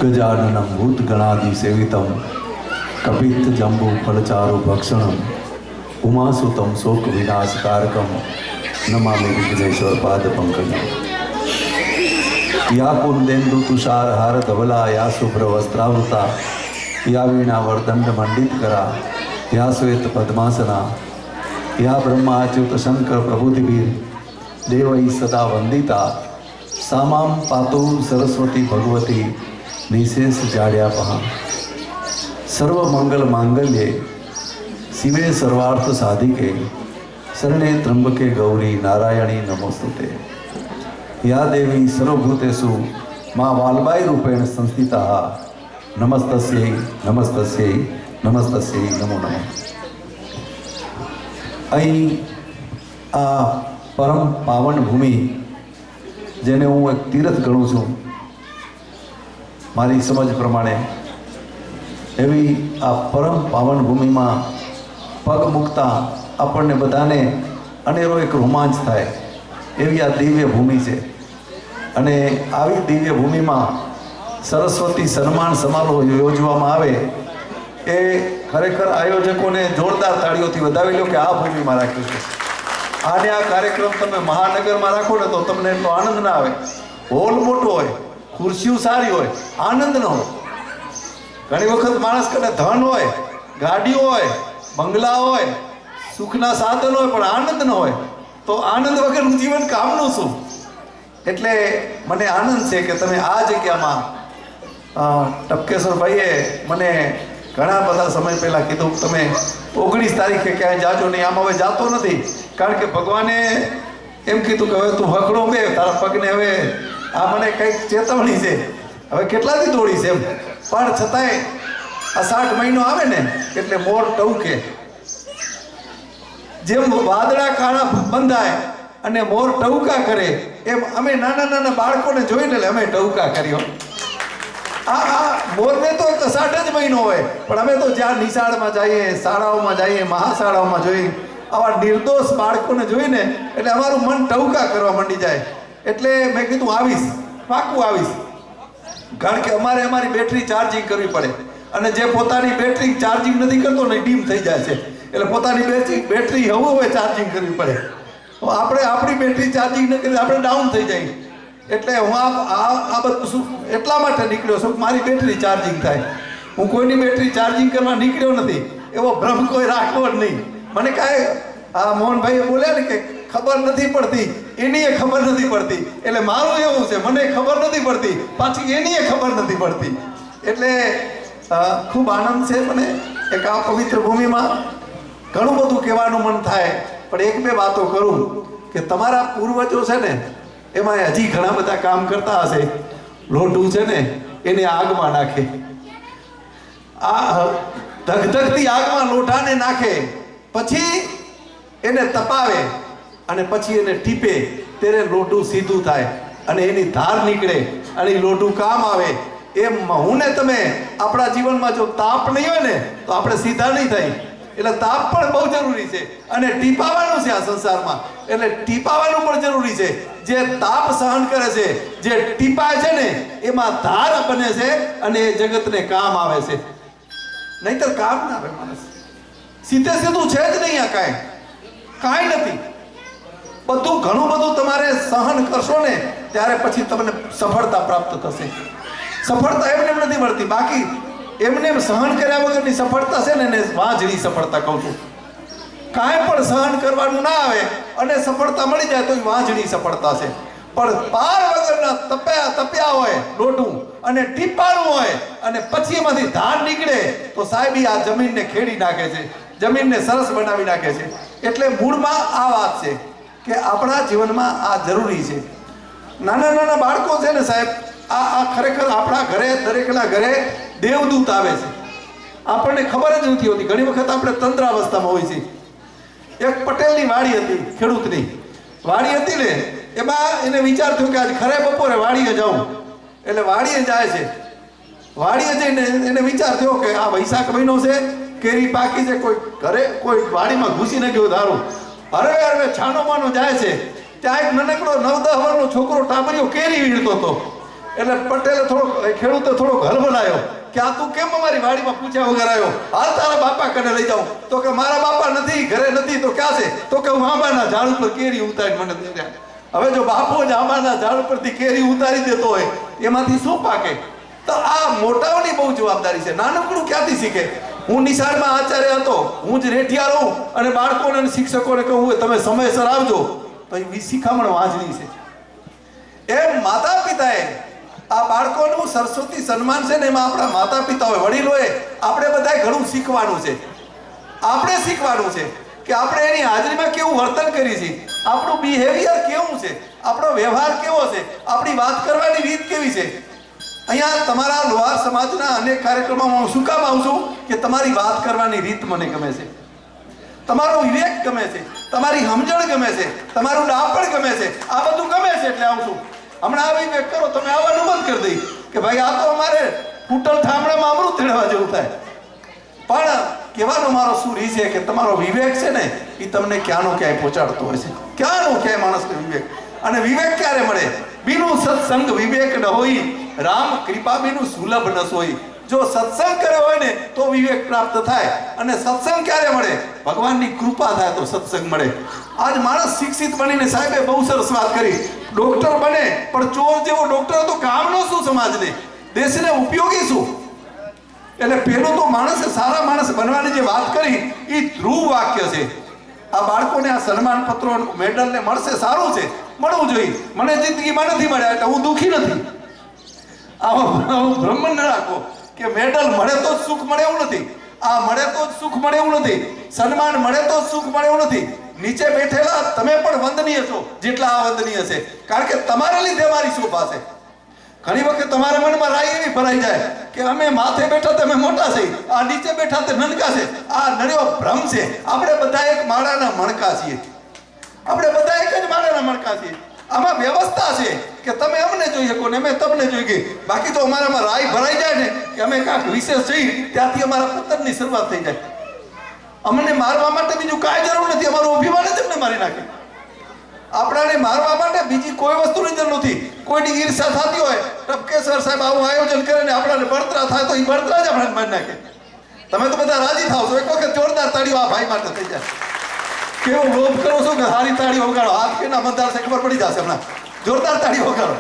गजाननं भूतगणादिसेवितं कपित्थजम्बूफलचारुभक्षणं उमासुतं शोकविनाशकारकं नमामि विघ्नेश्वरपादपङ्कजम्। या कुन्देन्दुतुषारहार धवला या शुभ्रवस्त्रावृता या वीणावर्दण्डमण्डितकरा या श्वेतपद्मासना या ब्रह्माच्युत शंकर प्रभुतिभिः देवैः सदा वन्दिता सा मां पातु सरस्वती भगवती निशेष जाड्यापहा। सर्वमंगलमांगल्ये शिवे सर्वार्थ साधिके शरणे त्र्यंबके गौरी नारायणी नमोस्तुते। या देवी सर्वभूतेषु मां वाल्बाई रूपेण संस्थिता नमस्तस्यै नमस्तस्यै नमस्तस्यै नमो नमः। અહીં આ પરમ પાવન ભૂમિ જેને હું એક તીર્થ ગણું છું મારી સમજ પ્રમાણે, એવી આ પરમ પાવન ભૂમિમાં પગ મૂકતા આપણને બધાને અનેરો એક રોમાંચ થાય એવી આ દિવ્ય ભૂમિ છે। અને આવી દિવ્ય ભૂમિમાં સરસ્વતી સન્માન સમારોહ યોજવામાં આવે એ ખરેખર આયોજકોને જોરદાર તાળીઓથી વધાવી લો કે આ ભૂમિમાં રાખ્યું છે। આને આ કાર્યક્રમ તમે મહાનગરમાં રાખો ને તો તમને એટલો આનંદ ના આવે। હોલ મોટો હોય, ખુરશીઓ સારી હોય, આનંદ ન હોય। ઘણી વખત માણસ કને ધન હોય, ગાડીઓ હોય, બંગલા હોય, સુખના સાધન હોય, પણ આનંદ ન હોય તો આનંદ વગરનું જીવન કામનું શું? એટલે મને આનંદ છે કે તમે આ જગ્યામાં ટપકેશ્વરભાઈએ મને ઘણા બધા સમય પહેલાં કીધું તમે 19 તારીખે ક્યાંય જાજો નહીં। આમ હવે જાતો નથી, કારણ કે ભગવાને એમ કીધું કે હવે તું હકડો બે તારા પગને હવે આ મને કંઈક ચેતવણી છે, હવે કેટલાથી દોડીશ એમ। પણ છતાંય અષાઢ મહિનો આવે ને એટલે મોર ટવકે, જેમ વાદળા કાળા બંધાય અને મોર ટવકા કરે એમ અમે નાના નાના બાળકોને જોઈને અમે ટવકા કર્યો। આ મોરને તો અષાઢ જ મહિનો હોય, પણ અમે તો જ્યાં નિશાળમાં જઈએ, શાળાઓમાં જઈએ, મહાશાળાઓમાં જોઈએ, આવા નિર્દોષ બાળકોને જોઈને એટલે અમારું મન ટવકા કરવા માંડી જાય। એટલે મેં કીધું આવીશ, પાકું આવીશ, કારણ કે અમારે અમારી બેટરી ચાર્જિંગ કરવી પડે અને જે પોતાની બેટરી ચાર્જિંગ નથી કરતો ને ડીમ થઈ જાય છે, એટલે પોતાની બેટરી હવે ચાર્જિંગ કરવી પડે। આપણે આપણી બેટરી ચાર્જિંગ ન કરી આપણે ડાઉન થઈ જાય। એટલે હું આ બધું શું એટલા માટે નીકળ્યો છું મારી બેટરી ચાર્જિંગ થાય। હું કોઈની બેટરી ચાર્જિંગ કરવા નીકળ્યો નથી, એવો ભ્રમ કોઈ રાખવો જ નહીં। મને કાંઈ આ મોહનભાઈએ બોલ્યા ને કે ખબર નથી પડતી, એનીએ ખબર નથી પડતી, એટલે મારું એવું છે મને ખબર નથી પડતી, પાછી એનીએ ખબર નથી પડતી। એટલે ખૂબ આનંદ છે મને એક આ પવિત્ર ભૂમિમાં। ઘણું બધું કહેવાનું મન થાય, પણ એક બે વાતો કરું કે તમારા પૂર્વજો છે ને એમાં હજી ઘણા બધા કામ કરતા હશે। લોઢું છે ને એને આગમાં નાખે, આ ધગધગતી આગમાં લોઢાને નાખે, પછી એને તપાવે અને પછી એને ટીપે ત્યારે લોઢું સીધું થાય અને એની ધાર નીકળે અને એ લોઢું કામ આવે। એમ હું ને તમે આપણા જીવનમાં જો તાપ નહીં હોય ને તો આપણે સીધા નહીં થાય। એટલે તાપ પણ બહુ જરૂરી છે અને ટીપાવાનું છે આ સંસારમાં, એટલે ટીપાવાનું પણ જરૂરી છે। જે તાપ સહન કરે છે, જે ટીપાય છે ને એમાં ધાર બને છે અને એ જગતને કામ આવે છે, નહીતર કામ ના આવે માણસ। સીધે સીધું છે જ નહીં, આ કાંઈ નથી। બધું ઘણું બધું તમારે સહન કરશો ને ત્યારે પછી તમને સફળતા પ્રાપ્ત થશે। સફળતા એમને એમ નથી મળતી, બાકી એમને સહન કર્યા વગરની સફળતા છે ને એને વાંજળી સફળતા કહું છું। કાંઈ પણ સહન કરવાનું ના આવે અને સફળતા મળી જાય તો એ વાંજળી સફળતા છે। પણ પાર વગરના તપ્યા હોય લોઢું અને ટીપાણું હોય અને પછી એમાંથી ધાર નીકળે તો સાહેબ આ જમીનને ખેડી નાખે છે, જમીનને સરસ બનાવી નાખે છે। એટલે મૂળમાં આ વાત છે કે આપણા જીવનમાં આ જરૂરી છે। નાના નાના બાળકો છે ને સાહેબ, આ ખરેખર આપણા ઘરે દરેકના ઘરે દેવદૂત આવે છે, આપણને ખબર જ નથી હોતી। ઘણી વખત આપણે તંત્રાવસ્થામાં હોય છે। એક પટેલની વાડી હતી, ખેડૂતની વાડી હતી ને, એમાં એને વિચાર થયો કે આજ ખરે બપોરે વાડીએ જાઉં, એટલે વાડીએ જાય છે। વાડીએ જઈને એને વિચાર થયો કે આ વૈશાખ મહિનો છે, કેરી પાકી છે, કોઈ ઘરે કોઈ વાડીમાં ઘૂસીને ગયો દારૂ, હરવે હરવે છાનો માનો જાય છે। ત્યાં એક નનકડો 9-10 વર્ષનો છોકરો ટાબરિયો કેરી વીણતો હતો। એટલે પટેલે ખેડૂતે થોડોક હલબલાયો કે આ તું કેમ અમારી વાડીમાં પૂછ્યા વગર આવ્યો? હાલ તારા બાપા કને લઈ જાઉં. તો કે મારા બાપા નથી, ઘરે નથી. તો ક્યાં છે? તો કે હું આંબાના ઝાડ ઉપર કેરી ઉતારી મને દે દે. હવે જો બાપો જ આંબાના ઝાડ ઉપરથી કેરી ઉતારી દેતો હોય એમાંથી શું પાકે? તો આ મોટાઓની બહુ જવાબદારી છે. નાનકડું ક્યાંથી શીખે? હું નિશાળમાં આચાર્ય હતો, હું જ રેઠિયા રહું અને બાળકોને અને શિક્ષકોને કહું તમે સમયસર આવજો, તો એ શિખામણ વાંચની છે. એમ માતા પિતાએ આ બાળકોનું સરસ્વતી સન્માન છે ને એમાં આપણા માતા પિતાઓએ વડીલોએ આપણે બધાએ ઘણું શીખવાનું છે. આપણે શીખવાનું છે કે આપણે એની હાજરીમાં કેવું વર્તન કરીએ છીએ, આપણું બિહેવિયર કેવું છે, આપણો વ્યવહાર કેવો છે, આપણી વાત કરવાની રીત કેવી છે. અહીંયા તમારા લોહાર સમાજના અનેક કાર્યક્રમોમાં હું શું કામ આવું છું કે તમારી વાત કરવાની રીત મને ગમે છે, તમારો વિવેક ગમે છે, તમારી સમજણ ગમે છે, તમારું ડાપણ ગમે છે, આ બધું ગમે છે એટલે આવું છું. હમણાં આ વિવેક કરો તમે આવવાનું બંધ કરી દઈ કે ભાઈ આ તો અમારે ફૂટલ ઠામડામાં અમૃત તેડવા જેવું થાય. પણ કહેવાનો મારો શું રી છે કે તમારો વિવેક છે ને એ તમને ક્યાંનો ક્યાંય પહોંચાડતો હોય છે, ક્યાંનો ક્યાંય માણસને વિવેક. અને વિવેક ક્યારે મળે? બીનું સત્સંગ વિવેક ન હોય, રામ કૃપા બીનું સુલભ ન સોઈ. જો સત્સંગ કર્યો હોય ને તો વિવેક પ્રાપ્ત થાય. અને સત્સંગ ક્યારે મળે? ભગવાનની કૃપા થાય તો સત્સંગ મળે. આજ માણસ શિક્ષિત બનીને સાહેબે બહુ સરસ વાત કરી, ડોક્ટર બને પણ ચોર જેવો ડોક્ટર તો કામનો શું સમાજને, દેશને ઉપયોગી શું? એટલે પેલું તો માણસે સારા માણસ બનવાની જે વાત કરી એ ધ્રુવ વાક્ય છે. આ બાળકોને આ સન્માન પત્રો મેડલ ને મળશે, સારું છે, મળવું જોઈએ. મને જિંદગીમાં નથી મળ્યા એટલે હું દુઃખી નથી. આવો બ્રહ્મણ ન રાખો કે મેડલ મળે તો જ સુખ મળે એવું નથી, આ મળે તો જ સુખ મળે એવું નથી, સન્માન મળે તો જ સુખ મળે એવું નથી. નીચે બેઠેલા તમે પણ વંદનીય છો જેટલા આ વંદનીય છે, કારણ કે તમારા લીધે મારી શોભા છે. ઘણી વખત તમારા મનમાં રાય એવી ભરાઈ જાય કે અમે માથે બેઠા તમે મોટા છે, આ નીચે બેઠા તે નનકા છે. આ નર્યો ભ્રમ છે. આપણે બધા એક માળાના મણકા છીએ, આપણે બધા એક જ માળાના મણકા છીએ. આમાં વ્યવસ્થા છે કે તમે અમને જોઈ શકો ને અમે તમને જોઈ ગઈ. બાકી તો અમારામાં રાય ભરાઈ જાય ને કે અમે કાંઈક વિશેષ છીએ ત્યાંથી અમારા પતનની શરૂઆત થઈ જાય. અમને મારવા માટે બીજું કાંઈ જરૂર નથી, અમારું અભિમાન જ અમને મારી નાખે. આપણાને મારવા માટે બીજી કોઈ વસ્તુની જરૂર નથી. કોઈની ઈર્ષા થતી હોય, ટપકેશ્વર સાહેબ આવું આયોજન કરે ને આપણાને બળતરા થાય તો એ બળતરા જ આપણને મારી નાખે. તમે તો બધા રાજી થાવ છો, એક વખત જોરદાર તાળીઓ આ ભાઈ માટે થઈ જાય. કેવો લોભ કરો છો કે સારી તાળી વગાડો, હાથ કેના મંદાર છે ખબર પડી જશે હમણાં. જોરદાર તાળી વગાડો.